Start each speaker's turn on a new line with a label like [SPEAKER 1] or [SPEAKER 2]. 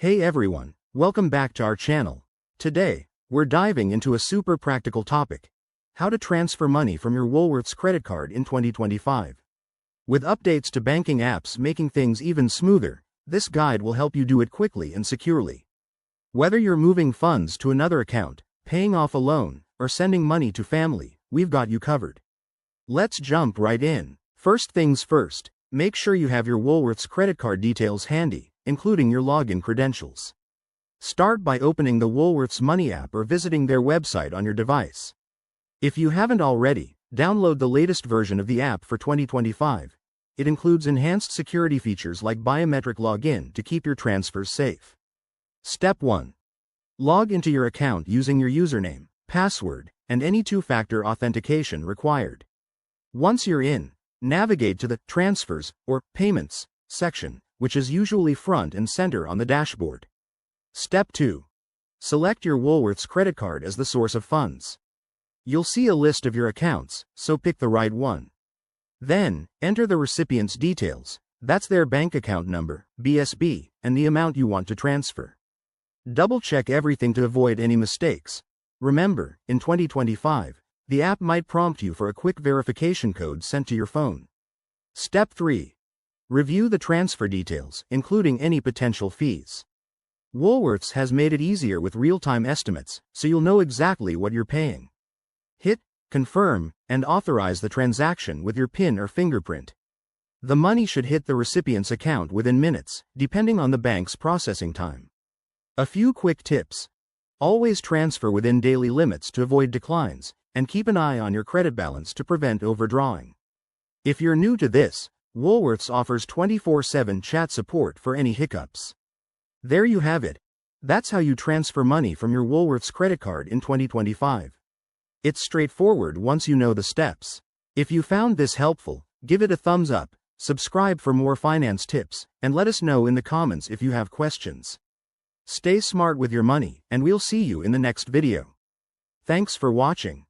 [SPEAKER 1] Hey everyone, welcome back to our channel. Today, we're diving into a super practical topic: how to transfer money from your Woolworths credit card in 2025. With updates to banking apps making things even smoother, this guide will help you do it quickly and securely. Whether you're moving funds to another account, paying off a loan, or sending money to family, we've got you covered. Let's jump right in. First things first, make sure you have your Woolworths credit card details handy, including your login credentials. Start by opening the Woolworths Money app or visiting their website on your device. If you haven't already, download the latest version of the app for 2025. It includes enhanced security features like biometric login to keep your transfers safe. Step 1. Log into your account using your username, password, and any two-factor authentication required. Once you're in, navigate to the Transfers or Payments section, which is usually front and center on the dashboard. Step 2. Select your Woolworths credit card as the source of funds. You'll see a list of your accounts, so pick the right one. Then, enter the recipient's details, that's their bank account number, BSB, and the amount you want to transfer. Double-check everything to avoid any mistakes. Remember, in 2025, the app might prompt you for a quick verification code sent to your phone. Step 3. Review the transfer details, including any potential fees. Woolworths has made it easier with real-time estimates, so you'll know exactly what you're paying. Hit Confirm and authorize the transaction with your PIN or fingerprint. The money should hit the recipient's account within minutes, depending on the bank's processing time. A few quick tips. Always transfer within daily limits to avoid declines, and keep an eye on your credit balance to prevent overdrawing. If you're new to this, Woolworths offers 24/7 chat support for any hiccups. There you have it. That's how you transfer money from your Woolworths credit card in 2025. It's straightforward once you know the steps. If you found this helpful, give it a thumbs up, subscribe for more finance tips, and let us know in the comments if you have questions. Stay smart with your money, and we'll see you in the next video. Thanks for watching.